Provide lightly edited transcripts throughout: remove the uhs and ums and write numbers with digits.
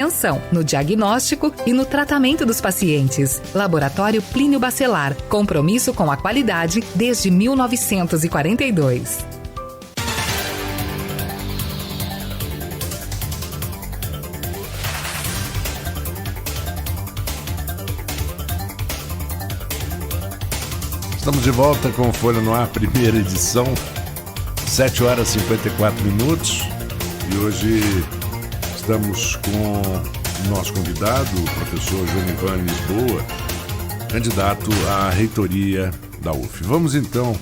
Atenção no diagnóstico e no tratamento dos pacientes. Laboratório Plínio Bacelar. Compromisso com a qualidade desde 1942. Estamos de volta com Folha no Ar, primeira edição, 7 horas e 54 minutos. E hoje estamos com o nosso convidado, o professor Jonivan Lisboa, candidato à reitoria da UF. Vamos então,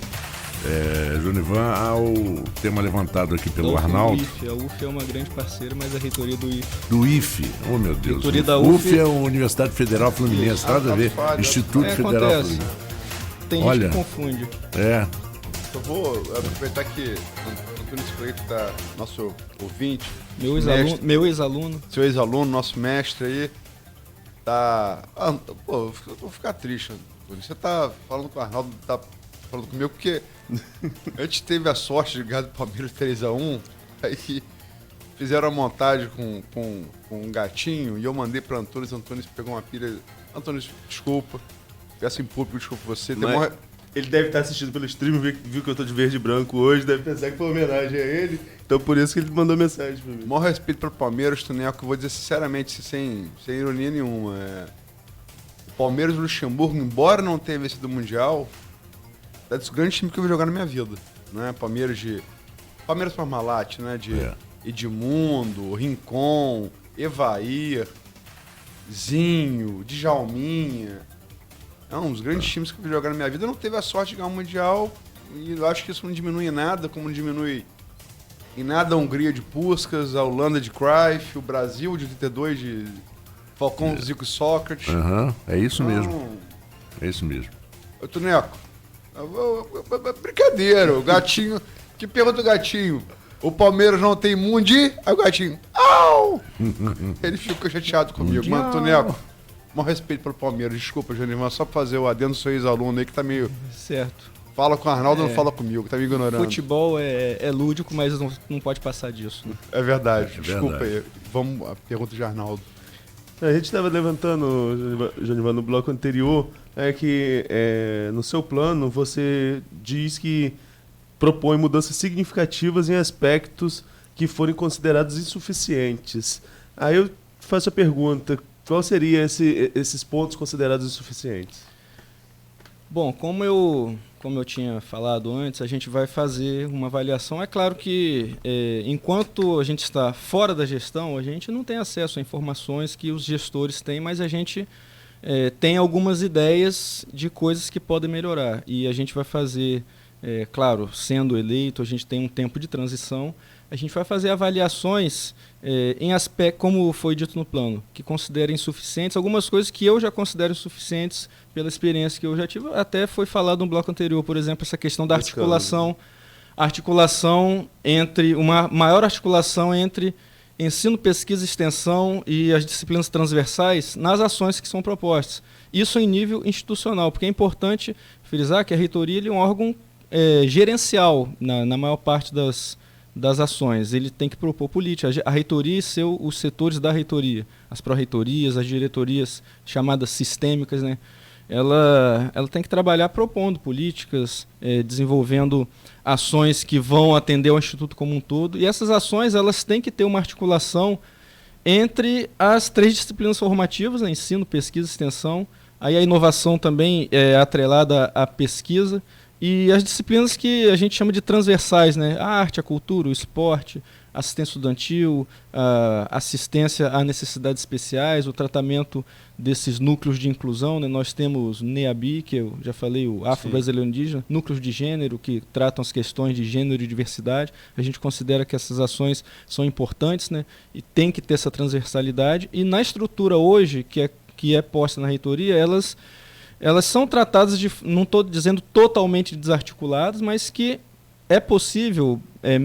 Jonivan, ao tema levantado aqui pelo Arnaldo. A UF é uma grande parceira, mas a reitoria do IFE. Do IFE, oh meu Deus. Reitoria da UF é a Universidade Federal Fluminense, nada a ver. Instituto Federal Fluminense. Tem Olha, gente que confunde. Eu vou aproveitar que Antônio Cleito está nosso ouvinte. Meu ex-aluno. Seu ex-aluno, nosso mestre aí. Tá. Eu vou ficar triste, Antônio. Você tá falando com o Arnaldo, tá falando comigo, porque a gente teve a sorte de ganhar do Palmeiras 3-1. Aí fizeram a montagem com um gatinho e eu mandei para Antônio. Antônio pegou uma pilha. Antônio, desculpa. Peço em público, desculpa você. Ele deve estar assistindo pelo stream, viu que eu tô de verde e branco hoje, deve pensar que foi uma homenagem a ele. Então por isso que ele mandou mensagem pra mim. Maior respeito para o Palmeiras, Tuneco, eu vou dizer sinceramente, sem ironia nenhuma. O Palmeiras do Luxemburgo, embora não tenha vencido o Mundial, é dos grandes times que eu vi jogar na minha vida. Né? Palmeiras Parmalat, né? De Edmundo, Rincon, Evair, Zinho, Djalminha. É um dos grandes times que eu vi jogar na minha vida. Eu não teve a sorte de ganhar o Mundial e eu acho que isso não diminui em nada, como não diminui em nada a Hungria de Puskás, a Holanda de Cruyff, o Brasil de 82 de Falcão, Zico e Sócrates. É isso mesmo. É isso mesmo. Ô, Tuneco, brincadeira, o gatinho... Que pergunta o gatinho? O Palmeiras não tem mundi? Aí o gatinho... Au! Ele ficou chateado comigo. Mano, Tuneco... Maior respeito pelo Palmeiras. Desculpa, Jonivan, só pra fazer o adendo do seu ex-aluno aí que tá meio... Certo. Fala com o Arnaldo, não fala comigo, tá me ignorando. Futebol é lúdico, mas não pode passar disso. Né? É verdade, desculpa aí. Vamos à pergunta de Arnaldo. A gente estava levantando, Jonivan, no bloco anterior, que no seu plano você diz que propõe mudanças significativas em aspectos que forem considerados insuficientes. Aí eu faço a pergunta... Qual seria esses pontos considerados insuficientes? Bom, como eu tinha falado antes, a gente vai fazer uma avaliação. É claro que, enquanto a gente está fora da gestão, a gente não tem acesso a informações que os gestores têm, mas a gente tem algumas ideias de coisas que podem melhorar. E a gente vai fazer, claro, sendo eleito, a gente tem um tempo de transição, a gente vai fazer avaliações em aspecto, como foi dito no plano, que considerem insuficientes, algumas coisas que eu já considero insuficientes pela experiência que eu já tive. Até foi falado no bloco anterior, por exemplo, essa questão da articulação entre uma maior articulação entre ensino, pesquisa, extensão e as disciplinas transversais nas ações que são propostas. Isso em nível institucional, porque é importante frisar que a reitoria é um órgão gerencial na maior parte das ações. Ele tem que propor política. A reitoria e os setores da reitoria, as pró-reitorias, as diretorias chamadas sistêmicas, né? Ela tem que trabalhar propondo políticas, desenvolvendo ações que vão atender ao Instituto como um todo. E essas ações elas têm que ter uma articulação entre as 3 disciplinas formativas, né? Ensino, pesquisa e extensão. Aí a inovação também é atrelada à pesquisa. E as disciplinas que a gente chama de transversais, né? A arte, a cultura, o esporte, assistência estudantil, a assistência a necessidades especiais, o tratamento desses núcleos de inclusão, né? Nós temos o NEABI, que eu já falei, o Afro-Brasileiro Indígena, núcleos de gênero, que tratam as questões de gênero e diversidade. A gente considera que essas ações são importantes, né? E tem que ter essa transversalidade. E na estrutura hoje, que é posta na reitoria, elas são tratadas não estou dizendo totalmente desarticuladas, mas que é possível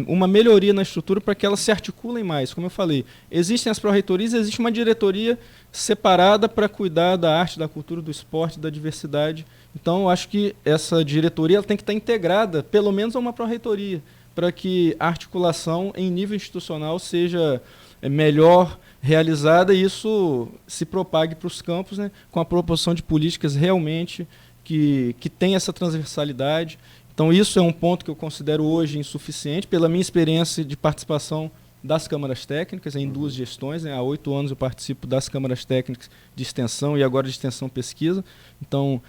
uma melhoria na estrutura para que elas se articulem mais. Como eu falei, existem as pró-reitorias, existe uma diretoria separada para cuidar da arte, da cultura, do esporte, da diversidade. Então, eu acho que essa diretoria ela tem que estar integrada, pelo menos a uma pró-reitoria, para que a articulação em nível institucional seja melhor realizada e isso se propague para os campos, né, com a proposição de políticas realmente que tem essa transversalidade. Então isso é um ponto que eu considero hoje insuficiente, pela minha experiência de participação das câmaras técnicas em 2 gestões, né? Há 8 anos eu participo das câmaras técnicas de extensão e agora de extensão e pesquisa. Então,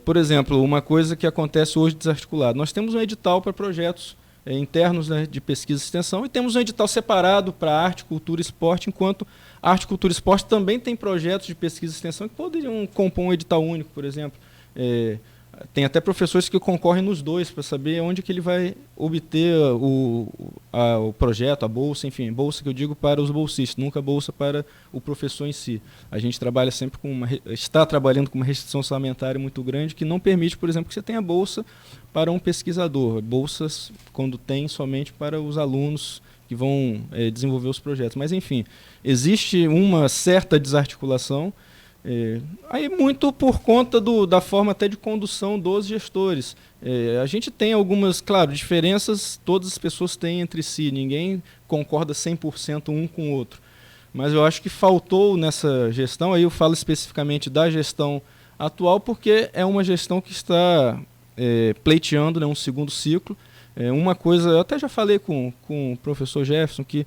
por exemplo, uma coisa que acontece hoje desarticulado, nós temos um edital para projetos internos, né, de pesquisa e extensão, e temos um edital separado para arte, cultura e esporte, enquanto arte, cultura e esporte também tem projetos de pesquisa e extensão que poderiam compor um edital único, por exemplo. Tem até professores que concorrem nos 2 para saber onde que ele vai obter o projeto, a bolsa, enfim, bolsa que eu digo para os bolsistas, nunca bolsa para o professor em si. A gente trabalha sempre está trabalhando com uma restrição orçamentária muito grande que não permite, por exemplo, que você tenha bolsa para um pesquisador, bolsas quando tem somente para os alunos que vão desenvolver os projetos. Mas, enfim, existe uma certa desarticulação, aí muito por conta da forma até de condução dos gestores. A gente tem algumas, claro, diferenças todas as pessoas têm entre si, ninguém concorda 100% um com o outro. Mas eu acho que faltou nessa gestão, aí eu falo especificamente da gestão atual, porque é uma gestão que está pleiteando, né, um segundo ciclo. Uma coisa, eu até já falei com o professor Jefferson, que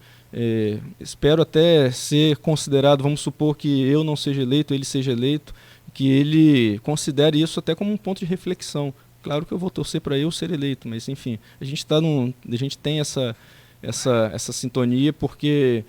espero até ser considerado, vamos supor que eu não seja eleito, ele seja eleito, que ele considere isso até como um ponto de reflexão. Claro que eu vou torcer para eu ser eleito, mas enfim, a gente tem essa sintonia porque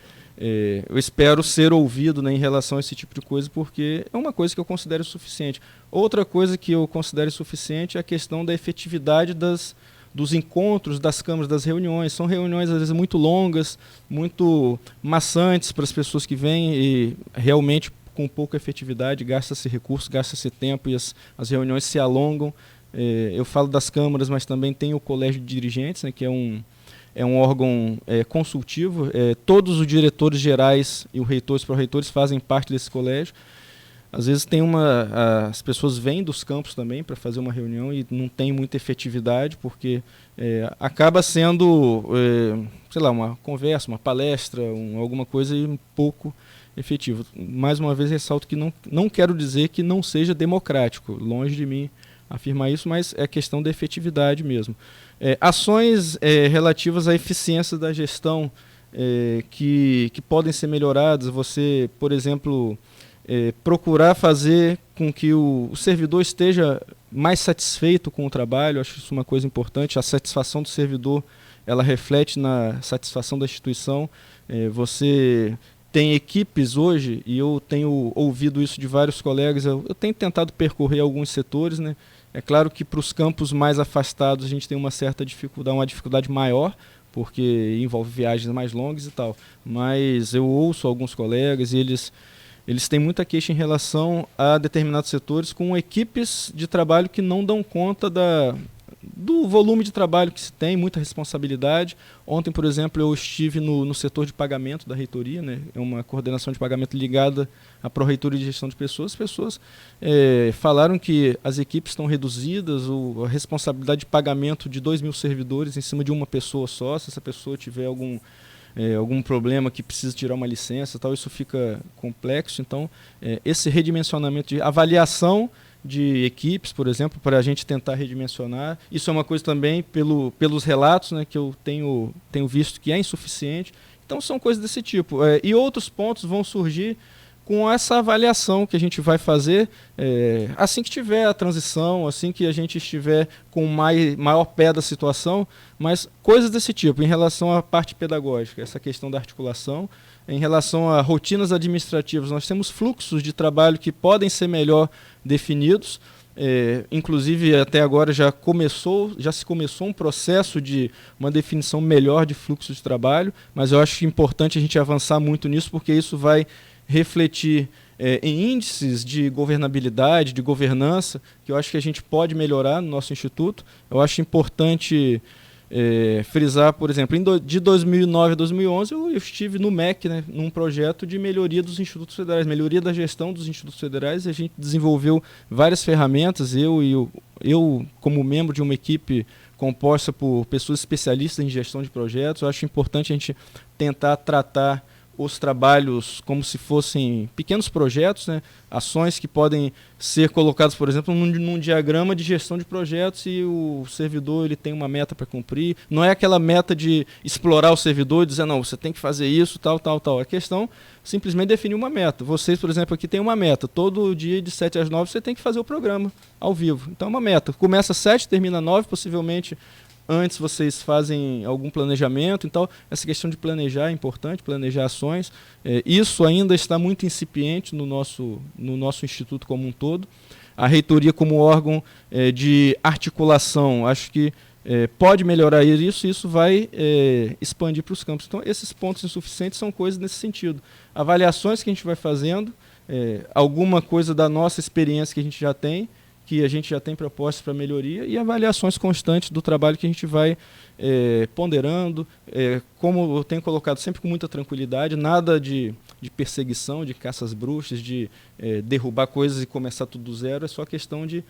eu espero ser ouvido, né, em relação a esse tipo de coisa, porque é uma coisa que eu considero suficiente. Outra coisa que eu considero suficiente é a questão da efetividade dos encontros, das câmaras, das reuniões. São reuniões, às vezes, muito longas, muito maçantes para as pessoas que vêm e realmente com pouca efetividade, gasta-se recurso, gasta-se tempo e as reuniões se alongam. Eu falo das câmaras, mas também tem o colégio de dirigentes, né, que é um órgão consultivo. Todos os diretores gerais e os reitores, pró-reitores fazem parte desse colégio. Às vezes as pessoas vêm dos campos também para fazer uma reunião e não tem muita efetividade, porque acaba sendo, sei lá, uma conversa, uma palestra, alguma coisa e um pouco efetivo. Mais uma vez ressalto que não quero dizer que não seja democrático, longe de mim afirmar isso, mas é questão da efetividade mesmo. Ações relativas à eficiência da gestão que podem ser melhoradas, você, por exemplo, procurar fazer com que o servidor esteja mais satisfeito com o trabalho. Acho isso uma coisa importante. A satisfação do servidor, ela reflete na satisfação da instituição. Você tem equipes hoje, e eu tenho ouvido isso de vários colegas, eu tenho tentado percorrer alguns setores, né? É claro que para os campos mais afastados a gente tem uma certa dificuldade, uma dificuldade maior, porque envolve viagens mais longas e tal. Mas eu ouço alguns colegas e eles têm muita queixa em relação a determinados setores com equipes de trabalho que não dão conta do volume de trabalho que se tem, muita responsabilidade. Ontem, por exemplo, eu estive no setor de pagamento da reitoria, né? É uma coordenação de pagamento ligada à Pró-Reitoria de Gestão de Pessoas. As pessoas falaram que as equipes estão reduzidas, a responsabilidade de pagamento de 2.000 servidores em cima de uma pessoa só. Se essa pessoa tiver algum problema que precisa tirar uma licença, tal, isso fica complexo. Então, esse redimensionamento de avaliação de equipes, por exemplo, para a gente tentar redimensionar, isso é uma coisa também pelos relatos, né, que eu tenho visto que é insuficiente. Então, são coisas desse tipo. E outros pontos vão surgir com essa avaliação que a gente vai fazer assim que tiver a transição, assim que a gente estiver com maior pé da situação, mas coisas desse tipo, em relação à parte pedagógica, essa questão da articulação, em relação a rotinas administrativas, nós temos fluxos de trabalho que podem ser melhor definidos, inclusive até agora já se começou um processo de uma definição melhor de fluxo de trabalho, mas eu acho importante a gente avançar muito nisso, porque isso vai refletir em índices de governabilidade, de governança, que eu acho que a gente pode melhorar no nosso instituto. Eu acho importante frisar, por exemplo, de 2009 a 2011 eu estive no MEC, né, num projeto de melhoria dos institutos federais, melhoria da gestão dos institutos federais, e a gente desenvolveu várias ferramentas, eu como membro de uma equipe composta por pessoas especialistas em gestão de projetos. Eu acho importante a gente tentar tratar os trabalhos como se fossem pequenos projetos, né? Ações que podem ser colocadas, por exemplo, num diagrama de gestão de projetos e o servidor ele tem uma meta para cumprir. Não é aquela meta de explorar o servidor e dizer, não, você tem que fazer isso, tal, tal, tal. A questão simplesmente definir uma meta. Vocês, por exemplo, aqui tem uma meta. Todo dia de 7 às 9 você tem que fazer o programa ao vivo. Então é uma meta. Começa às 7, termina às 9, possivelmente antes vocês fazem algum planejamento. Então, essa questão de planejar é importante, planejar ações. Isso ainda está muito incipiente no nosso instituto como um todo. A reitoria como órgão de articulação, acho que pode melhorar isso e isso vai expandir para os campos. Então, esses pontos insuficientes são coisas nesse sentido. Avaliações que a gente vai fazendo, alguma coisa da nossa experiência que a gente já tem, que a gente já tem propostas para melhoria e avaliações constantes do trabalho que a gente vai ponderando, como eu tenho colocado sempre com muita tranquilidade, nada de perseguição, de caça às bruxas, de derrubar coisas e começar tudo do zero, é só questão de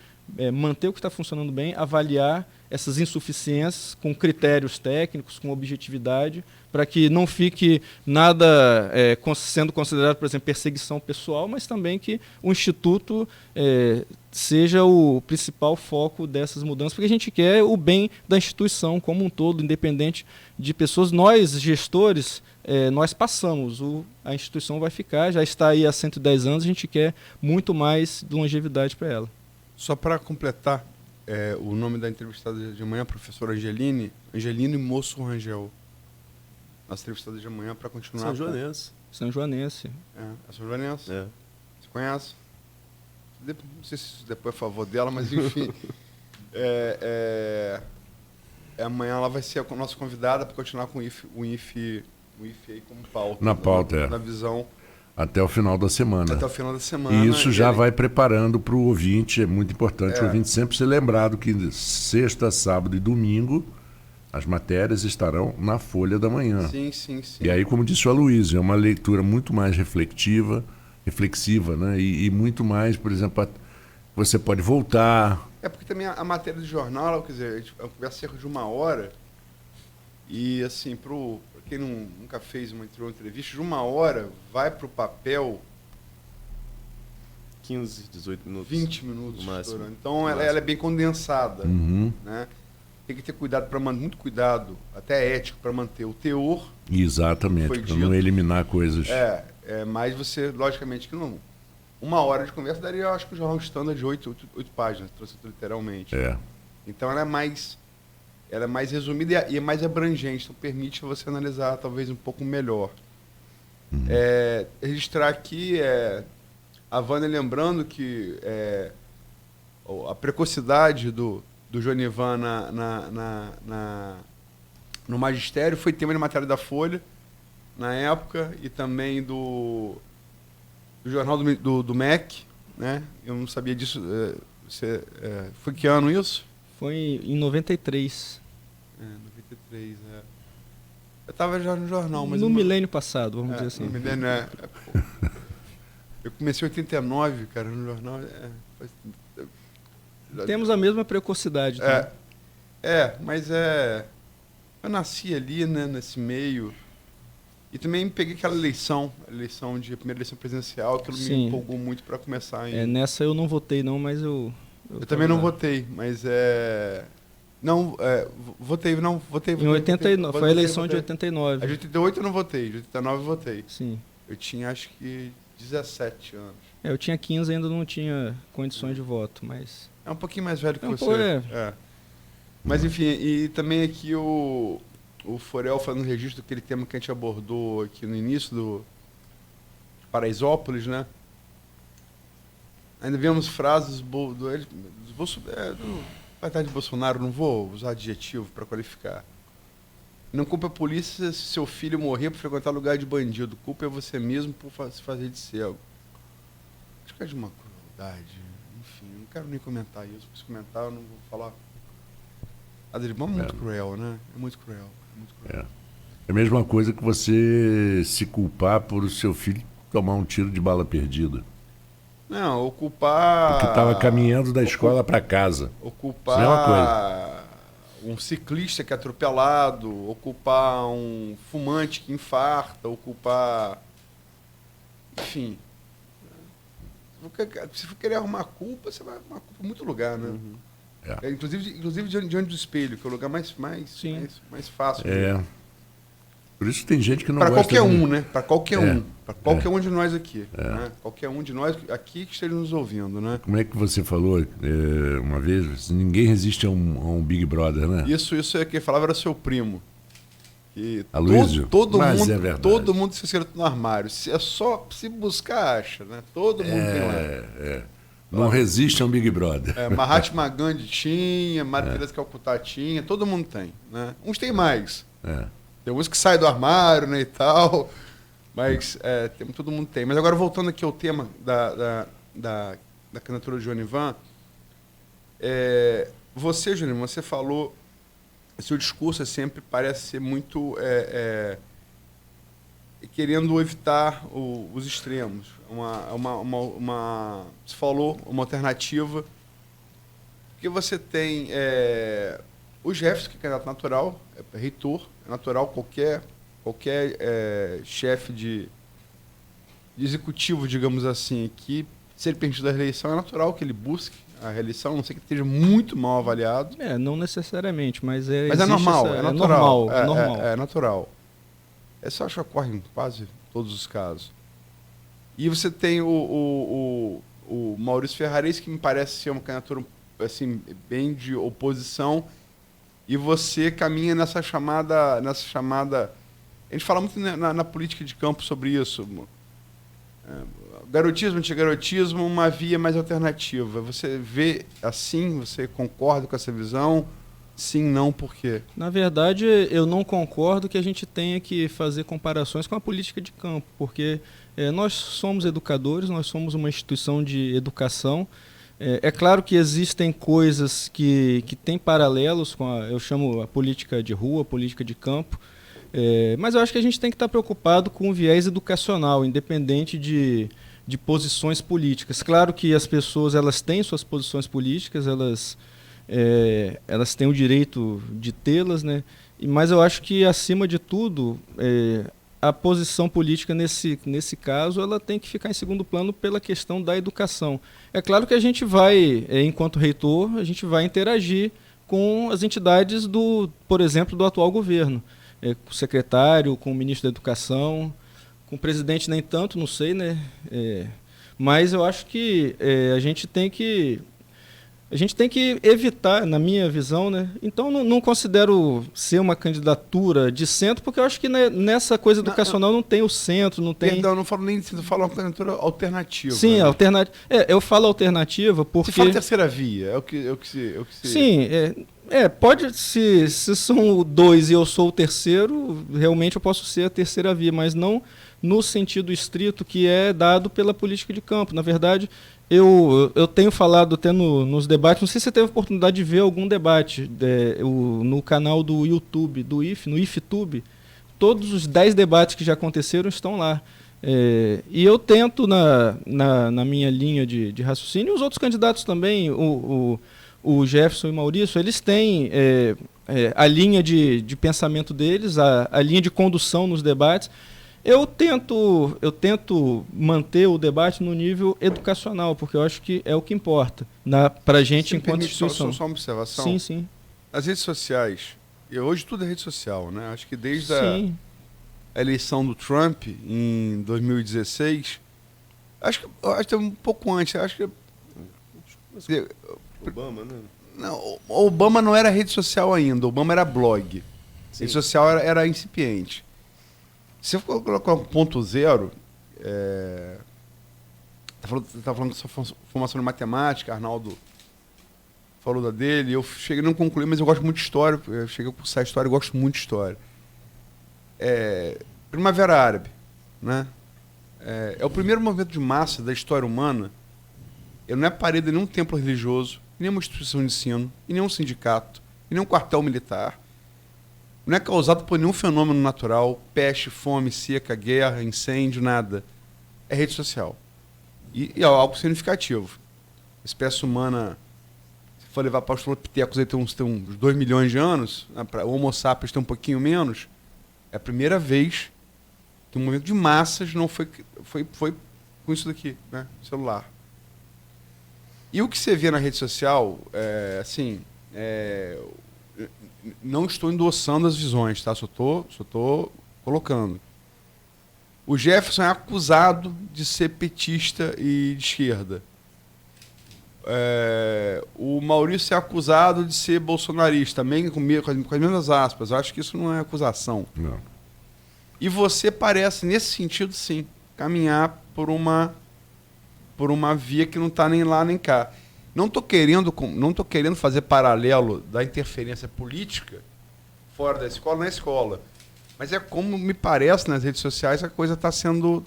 manter o que está funcionando bem, avaliar essas insuficiências com critérios técnicos, com objetividade, para que não fique nada sendo considerado, por exemplo, perseguição pessoal, mas também que o Instituto seja o principal foco dessas mudanças, porque a gente quer o bem da instituição como um todo, independente de pessoas. Nós, gestores, nós passamos, a instituição vai ficar, já está aí há 110 anos, a gente quer muito mais longevidade para ela. Só para completar, o nome da entrevistada de amanhã, a professora Angeline Moço Rangel. Nossa entrevistada de amanhã para continuar. São Joanense. São Joanense. São Joanense? É. Você conhece? Não sei se isso depois é a favor dela, mas enfim. Amanhã ela vai ser a nossa convidada para continuar com o IFE aí como pauta. Na pauta, na visão. Até o final da semana. Até o final da semana. E isso já vai preparando para o ouvinte, é muito importante o ouvinte sempre ser lembrado que sexta, sábado e domingo as matérias estarão na Folha da Manhã. Sim. E aí, como disse o Aloysio, é uma leitura muito mais reflexiva, né? E muito mais, por exemplo, você pode voltar. Porque também a matéria do jornal, quer dizer, a gente conversa cerca de 1 hora, e assim, para quem nunca fez uma entrevista, de 1 hora vai para o papel 15, 18 minutos. 20 minutos. No máximo. Então ela é bem condensada. Uhum. Né? Tem que ter cuidado, muito cuidado, até ético, para manter o teor. Exatamente, para não eliminar coisas. Mas você, logicamente, que não. 1 hora de conversa daria, eu acho que o jornal standard de 8 páginas, traduzido literalmente. Então ela é mais resumida e é mais abrangente, então permite você analisar talvez um pouco melhor. Registrar aqui a Vânia lembrando que a precocidade do Jonivan no magistério foi tema de matéria da Folha na época e também do jornal do MEC, né? Eu não sabia disso. Foi que ano isso? Foi em 93. 93, Eu estava já no jornal, mas... No milênio passado, vamos dizer assim. No milênio, Eu comecei em 89, cara, no jornal. Temos a mesma precocidade. Tá? Mas eu nasci ali, né, nesse meio. E também peguei aquela a primeira eleição presidencial, aquilo me empolgou muito para começar. Nessa eu não votei não, mas eu também não votei, mas votei. Em 89, foi a eleição de 89. A de 88 eu não votei, de 89 eu votei. Sim. Eu tinha acho que 17 anos. Eu tinha 15 e ainda não tinha condições de voto, mas... É um pouquinho mais velho que você. Mas enfim, e também aqui o Forel fazendo um registro daquele tema que a gente abordou aqui no início do Paraisópolis, né? Ainda vemos frases do de Bolsonaro, não vou usar adjetivo para qualificar. Não culpa a polícia se seu filho morrer por frequentar lugar de bandido. Culpa é você mesmo por se fazer de cego. Acho que é de uma crueldade. Enfim, não quero nem comentar isso. Se comentar, eu não vou falar. Adriano é muito cruel, né? É muito cruel. É a mesma coisa que você se culpar por o seu filho tomar um tiro de bala perdida. Não, ou culpar... Porque estava caminhando da escola para casa. Ou culpar isso é uma coisa. um ciclista que é atropelado, ocupar um fumante que infarta, ocupar... Enfim. Se for querer arrumar culpa, você vai arrumar culpa em muito lugar, né? Inclusive diante do espelho, que é o lugar mais fácil. Por isso tem gente que não gosta. Para qualquer um, né? Para qualquer um. Para qualquer um de nós aqui. Né? Qualquer um de nós aqui que esteja nos ouvindo, né? Como é que você falou uma vez? Ninguém resiste a um Big Brother, né? Isso é que falava era seu primo. E Aloysio? Todo Mas mundo, é verdade. todo mundo se esquece no armário. É só se buscar, acha, né? Todo mundo tem lá. Não resiste a um Big Brother. Mahatma Gandhi tinha, Madre Teresa de Calcutá tinha, todo mundo tem, né? Uns tem mais. Tem uns que saem do armário, né, e tal, mas todo mundo tem. Mas agora, voltando aqui ao tema da candidatura de Jonivan, você, Jonivan, você falou, seu discurso sempre parece ser muito querendo evitar os extremos. Você falou uma alternativa, porque você tem o Jefferson, que é candidato natural, é reitor, é natural, qualquer chefe de executivo, digamos assim, que se ele permitir a reeleição, é natural que ele busque a reeleição, a não ser que esteja muito mal avaliado. Não necessariamente, mas é normal, é natural. É normal. É natural. Essa eu acho que ocorre em quase todos os casos. E você tem o Maurício Ferrarese, que me parece ser uma candidatura assim, bem de oposição, e você caminha nessa chamada... A gente fala muito na política de campo sobre isso. Garotismo, antigarotismo, uma via mais alternativa. Você vê assim? Você concorda com essa visão? Sim, não, por quê? Na verdade, eu não concordo que a gente tenha que fazer comparações com a política de campo, porque nós somos educadores, nós somos uma instituição de educação. É claro que existem coisas que têm paralelos com eu chamo a política de rua, a política de campo, mas eu acho que a gente tem que estar preocupado com o viés educacional, independente de posições políticas. Claro que as pessoas elas têm suas posições políticas, elas têm o direito de tê-las, né? Mas eu acho que, acima de tudo, a posição política, nesse caso, ela tem que ficar em segundo plano pela questão da educação. É claro que a gente vai, enquanto reitor, a gente vai interagir com as entidades, por exemplo, do atual governo. Com o secretário, com o ministro da Educação, com o presidente nem tanto, não sei, né? Mas eu acho que a gente tem que evitar, na minha visão, né? Então não considero ser uma candidatura de centro, porque eu acho que nessa coisa educacional não tem o centro, não tem... Perdão, não falo nem de centro, eu falo uma candidatura alternativa. Sim, né? Alternativa. Eu falo alternativa porque... Você fala terceira via, é o que se... Sim, pode, se são dois e eu sou o terceiro, realmente eu posso ser a terceira via, mas não no sentido estrito que é dado pela política de campo. Na verdade, eu tenho falado até nos debates, não sei se você teve a oportunidade de ver algum debate no canal do YouTube, no IFTube, todos os 10 debates que já aconteceram estão lá. E eu tento, na minha linha de raciocínio, e os outros candidatos também, o Jefferson e o Maurício, eles têm a linha de pensamento deles, a linha de condução nos debates. Eu tento manter o debate no nível educacional, porque eu acho que é o que importa para a gente enquanto instituição. Só uma observação? Sim, sim. As redes sociais, hoje tudo é rede social, né? Acho que desde a eleição do Trump em 2016, acho que um pouco antes, acho que... Obama, né? Não, o Obama não era rede social ainda, o Obama era blog. Sim. Rede social era incipiente. Se eu colocar um ponto zero, tá falando da sua formação em matemática, Arnaldo falou da dele, eu cheguei a não concluir, mas eu gosto muito de história, eu cheguei a cursar história e gosto muito de história. Primavera Árabe, né? É o primeiro movimento de massa da história humana. Ele não é parede em nenhum templo religioso, em nenhuma instituição de ensino, em nenhum sindicato, em nenhum quartel militar. Não é causado por nenhum fenômeno natural, peste, fome, seca, guerra, incêndio, nada. É rede social. E é algo significativo. A espécie humana for levar para os Australopithecus aí tem uns 2 milhões de anos, né, para o Homo sapiens tem um pouquinho menos, é a primeira vez que um movimento de massas não foi com isso daqui, né? Celular. E o que você vê na rede social, não estou endossando as visões, tá? Só estou colocando. O Jefferson é acusado de ser petista e de esquerda. O Maurício é acusado de ser bolsonarista, também com as mesmas aspas. Eu acho que isso não é acusação. Não. E você parece, nesse sentido, sim, caminhar por uma via que não está nem lá nem cá. Não estou querendo fazer paralelo da interferência política fora da escola na escola. Mas é como me parece nas redes sociais a coisa está sendo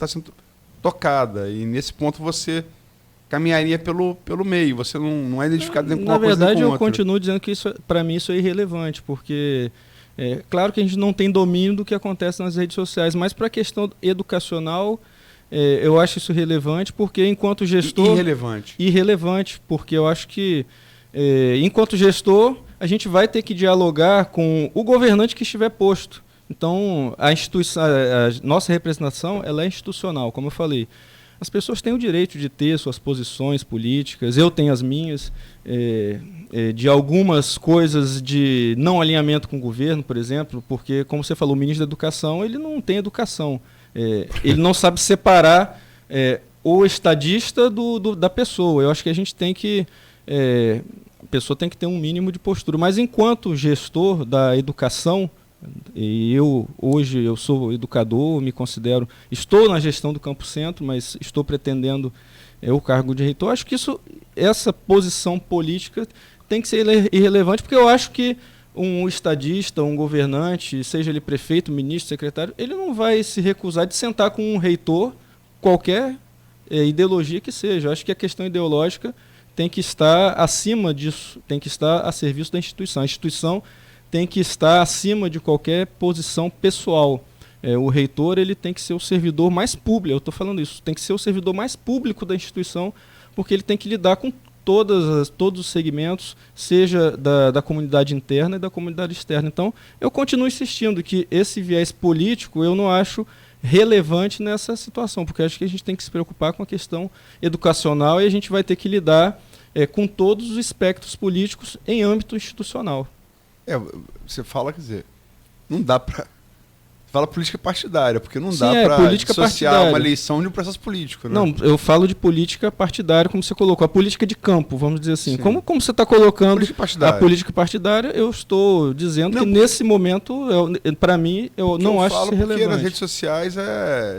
tocada. E nesse ponto você caminharia pelo meio. Você não é identificado nem com uma coisa nem com outra. Na verdade, eu continuo dizendo que para mim isso é irrelevante, porque claro que a gente não tem domínio do que acontece nas redes sociais, mas para a questão educacional, eu acho isso relevante, porque enquanto gestor... Irrelevante, porque eu acho que enquanto gestor a gente vai ter que dialogar com o governante que estiver posto. Então, a nossa representação ela é institucional, como eu falei. As pessoas têm o direito de ter suas posições políticas, eu tenho as minhas, de algumas coisas de não alinhamento com o governo, por exemplo, porque, como você falou, o ministro da Educação ele não tem educação. Ele não sabe separar o estadista da pessoa. Eu acho que a gente tem que... a pessoa tem que ter um mínimo de postura. Mas, enquanto gestor da educação... E hoje eu sou educador, estou na gestão do Campo Centro, mas estou pretendendo o cargo de reitor. Acho que essa posição política tem que ser irrelevante, porque eu acho que um estadista, um governante, seja ele prefeito, ministro, secretário, ele não vai se recusar de sentar com um reitor, qualquer ideologia que seja. Eu acho que a questão ideológica tem que estar acima disso, tem que estar a serviço da instituição. A instituição tem que estar acima de qualquer posição pessoal. O reitor ele tem que ser o servidor mais público, eu estou falando isso, tem que ser o servidor mais público da instituição, porque ele tem que lidar com todos os segmentos, seja da comunidade interna e da comunidade externa. Então, eu continuo insistindo que esse viés político eu não acho relevante nessa situação, porque acho que a gente tem que se preocupar com a questão educacional e a gente vai ter que lidar com todos os espectros políticos em âmbito institucional. Você fala, quer dizer, não dá para... Fala política partidária, porque não dá para dissociar uma eleição de um processo político, né? Não, eu falo de política partidária, como você colocou. A política de campo, vamos dizer assim. Como você está colocando a política partidária, eu estou dizendo que nesse momento, para mim, eu não acho ser relevante. Porque nas redes sociais,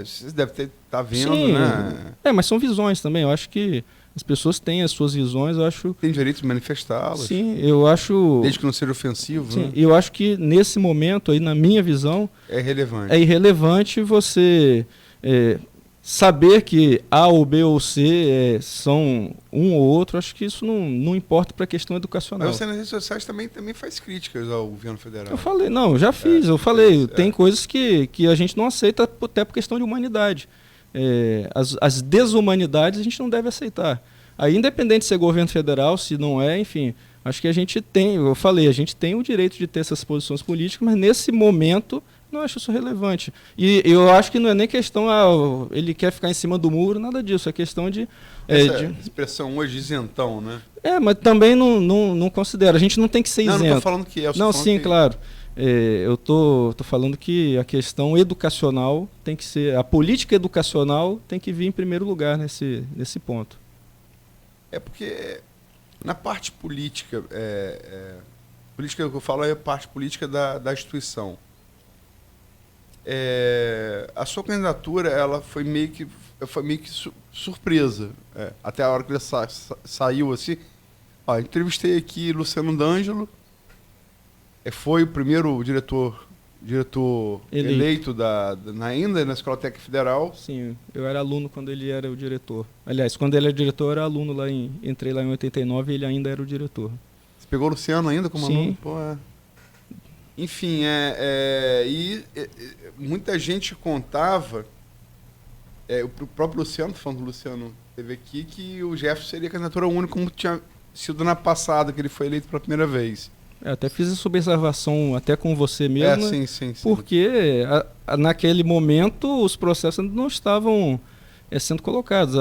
vocês devem estar vendo, sim, né? Mas são visões também. Eu acho que as pessoas têm as suas visões, eu acho... Tem direito de manifestá-las. Sim, eu acho... Desde que não seja ofensivo, sim, né? Eu acho que nesse momento, aí, na minha visão... É irrelevante você saber que A ou B ou C são um ou outro. Acho que isso não importa para a questão educacional. Mas você nas redes sociais também faz críticas ao governo federal. Eu falei, já fiz, eu falei. Tem coisas que a gente não aceita até por questão de humanidade. As desumanidades a gente não deve aceitar. Aí, independente de ser governo federal, se não é, enfim, acho que a gente tem o direito de ter essas posições políticas, mas nesse momento não acho isso relevante. E eu acho que não é nem questão, ele quer ficar em cima do muro, nada disso, é questão de... Essa expressão hoje, isentão, né? Mas também não considero, a gente não tem que ser isento. Não estou falando que é. Não, sim, claro. Eu tô falando que a questão educacional tem que ser... A política educacional tem que vir em primeiro lugar nesse ponto. Porque na parte política... política que eu falo é a parte política da instituição. A sua candidatura ela foi meio que surpresa. Até a hora que ele saiu assim... entrevistei aqui Luciano D'Angelo, foi o primeiro diretor eleito ainda na Escola Técnica Federal. Sim, eu era aluno quando ele era o diretor. Aliás, quando ele era diretor, eu era aluno entrei lá em 89 e ele ainda era o diretor. Você pegou o Luciano ainda como aluno? Sim. Enfim, e muita gente contava, o próprio Luciano, falando do Luciano, teve aqui, que o Jefferson seria candidatura única, como tinha sido na passada que ele foi eleito pela primeira vez. Até fiz essa observação até com você mesmo, né? Sim. Porque naquele momento os processos não estavam sendo colocados.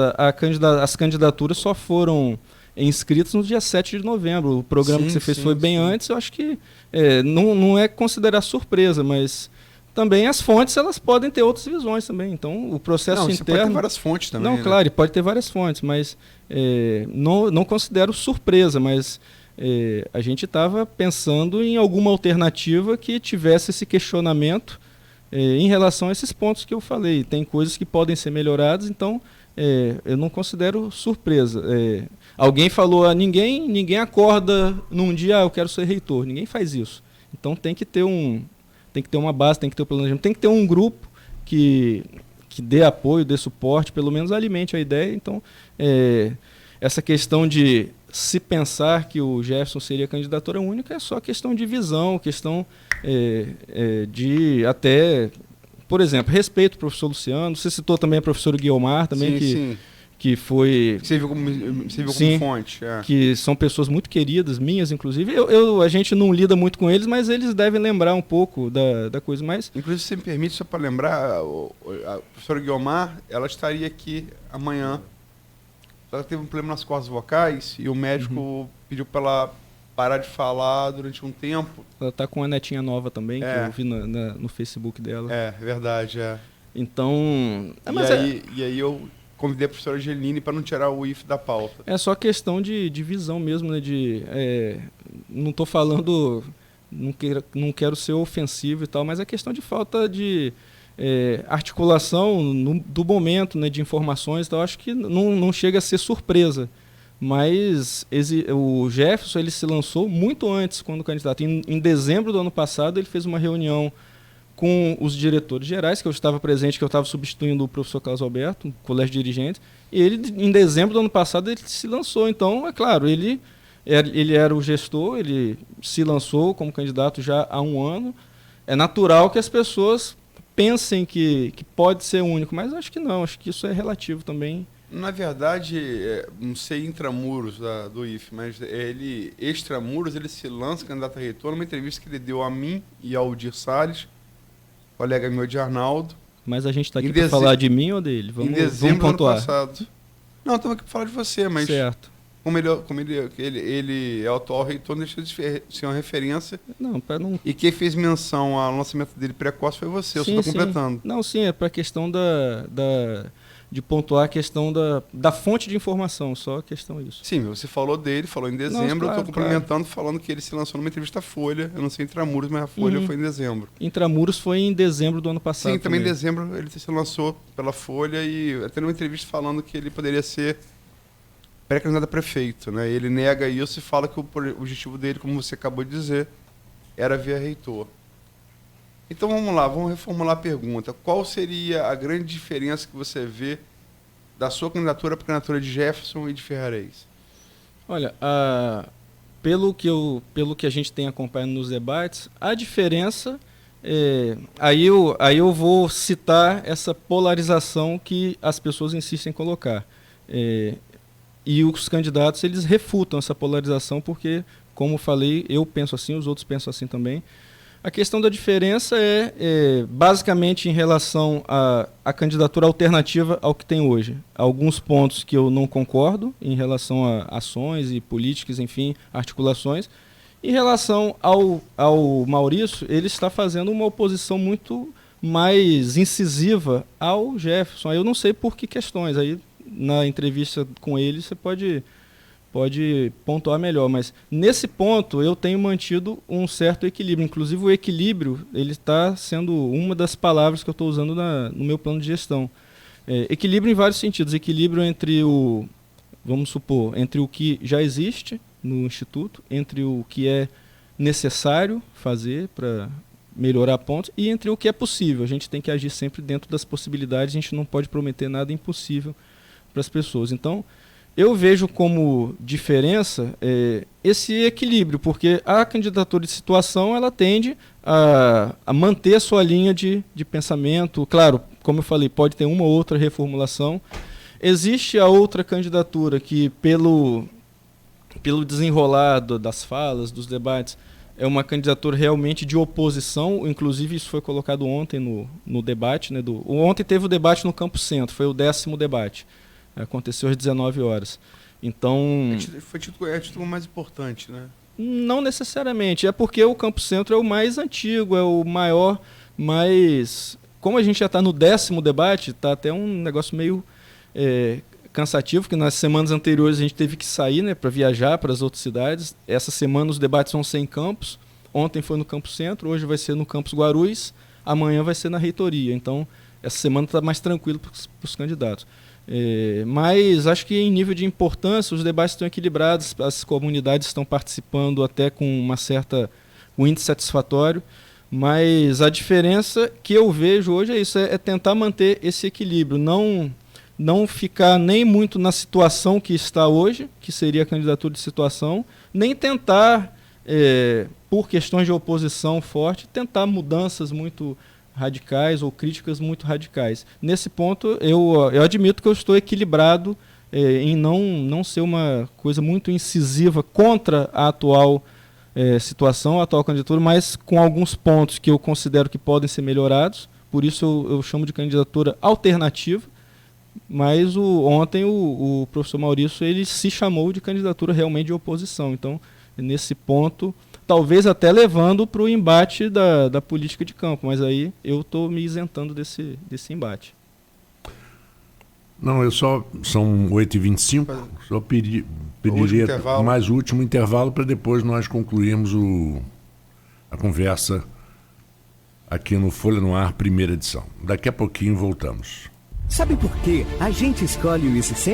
As candidaturas só foram inscritas no dia 7 de novembro. O programa que você fez foi bem antes. Eu acho que não é considerar surpresa, mas também as fontes elas podem ter outras visões também. Então o processo interno... Você pode ter várias fontes também. Não, né? Claro, pode ter várias fontes, mas não considero surpresa, mas... a gente estava pensando em alguma alternativa que tivesse esse questionamento em relação a esses pontos que eu falei. Tem coisas que podem ser melhoradas, então eu não considero surpresa. Alguém falou, ninguém acorda num dia, eu quero ser reitor. Ninguém faz isso. Então tem que ter uma base, tem que ter um planejamento, tem que ter um grupo que dê apoio, dê suporte, pelo menos alimente a ideia. Então, essa questão de se pensar que o Jefferson seria candidatura única é só questão de visão, questão de até, por exemplo, respeito ao professor Luciano. Você citou também a professora Guiomar, também, que foi... Você viu como fonte. Que são pessoas muito queridas, minhas inclusive. A gente não lida muito com eles, mas eles devem lembrar um pouco da coisa. Mas... Inclusive, se você me permite, só para lembrar, a professora Guiomar, ela estaria aqui amanhã. Ela teve um problema nas cordas vocais e o médico pediu para ela parar de falar durante um tempo. Ela está com uma netinha nova também, que eu vi no Facebook dela. É, verdade, Então... E aí eu convidei a professora Angeline para não tirar o IF da pauta. É só questão de visão mesmo, né? Não estou falando... Não quero ser ofensivo e tal, mas é questão de falta de... articulação do momento, né, de informações, então acho que não chega a ser surpresa, mas o Jefferson ele se lançou muito antes quando candidato. Em dezembro do ano passado ele fez uma reunião com os diretores gerais, que eu estava presente, que eu estava substituindo o professor Carlos Alberto, no colégio de dirigentes, e ele em dezembro do ano passado ele se lançou. Então, é claro, ele era o gestor, ele se lançou como candidato já há um ano. É natural que as pessoas pensem que pode ser único, mas acho que não, acho que isso é relativo também. Na verdade, não sei intramuros do IF, mas extramuros, ele se lança candidato a reitor numa entrevista que ele deu a mim e ao Aldir Salles, colega meu de Arnaldo. Mas a gente está aqui para falar de mim ou dele? Em dezembro do ano passado. Não, estamos aqui para falar de você, mas... Certo. Como ele é o atual reitor, não deixa de ser uma referência. Não. E quem fez menção ao lançamento dele precoce foi você, eu só estou completando. Não, sim, é para a questão de pontuar a questão da fonte de informação, só a questão disso. Sim, você falou dele, falou em dezembro, eu estou complementando, falando que ele se lançou numa entrevista à Folha, eu não sei Intramuros, mas a Folha foi em dezembro. Intramuros foi em dezembro do ano passado. Sim, também em dezembro ele se lançou pela Folha e até numa entrevista falando que ele poderia ser pré-candidato a prefeito, né? Ele nega isso e fala que o objetivo dele, como você acabou de dizer, era via reitor. Então vamos lá, vamos reformular a pergunta. Qual seria a grande diferença que você vê da sua candidatura para a candidatura de Jefferson e de Ferrarese? Olha, pelo que a gente tem acompanhado nos debates, a diferença... Aí eu vou citar essa polarização que as pessoas insistem em colocar. E os candidatos, eles refutam essa polarização porque, como falei, eu penso assim, os outros pensam assim também. A questão da diferença é basicamente em relação à candidatura alternativa ao que tem hoje. Alguns pontos que eu não concordo em relação a ações e políticas, enfim, articulações. Em relação ao Maurício, ele está fazendo uma oposição muito mais incisiva ao Jefferson. Aí eu não sei por que questões, aí na entrevista com ele você pode pontuar melhor, mas nesse ponto eu tenho mantido um certo equilíbrio. Inclusive o equilíbrio ele está sendo uma das palavras que eu estou usando no meu plano de gestão. Equilíbrio em vários sentidos. Equilíbrio entre entre o que já existe no Instituto, entre o que é necessário fazer para melhorar pontos e entre o que é possível. A gente tem que agir sempre dentro das possibilidades, a gente não pode prometer nada impossível para as pessoas. Então, eu vejo como diferença esse equilíbrio, porque a candidatura de situação ela tende a manter a sua linha de pensamento. Claro, como eu falei, pode ter uma ou outra reformulação. Existe a outra candidatura que, pelo desenrolar das falas, dos debates, é uma candidatura realmente de oposição. Inclusive isso foi colocado ontem no debate, né, ontem teve o debate no Campo Centro, foi o 10º debate, aconteceu às 19 horas. Então É o título mais importante, né? não necessariamente, é porque o Campo Centro é o mais antigo, é o maior, mas como a gente já está no 10º debate, está até um negócio meio cansativo, porque nas semanas anteriores a gente teve que sair, né, para viajar para as outras cidades. Essa semana os debates vão ser em campus. Ontem foi no Campo Centro, hoje vai ser no Campus Guarulhos, amanhã vai ser na reitoria. Então, essa semana está mais tranquilo para os candidatos. Mas acho que em nível de importância os debates estão equilibrados, as comunidades estão participando até com um índice satisfatório. Mas a diferença que eu vejo hoje é isso, é tentar manter esse equilíbrio, não ficar nem muito na situação que está hoje, que seria a candidatura de situação, nem tentar, por questões de oposição forte, tentar mudanças muito radicais ou críticas muito radicais. Nesse ponto, eu admito que eu estou equilibrado em não ser uma coisa muito incisiva contra a atual situação, a atual candidatura, mas com alguns pontos que eu considero que podem ser melhorados. Por isso eu chamo de candidatura alternativa. Mas ontem o professor Maurício ele se chamou de candidatura realmente de oposição. Então, nesse ponto, talvez até levando para o embate da política de campo, mas aí eu estou me isentando desse embate. Não, são 8h25, só pediria mais o último intervalo para depois nós concluirmos a conversa aqui no Folha no Ar, primeira edição. Daqui a pouquinho voltamos. Sabe por que a gente escolhe o Essência?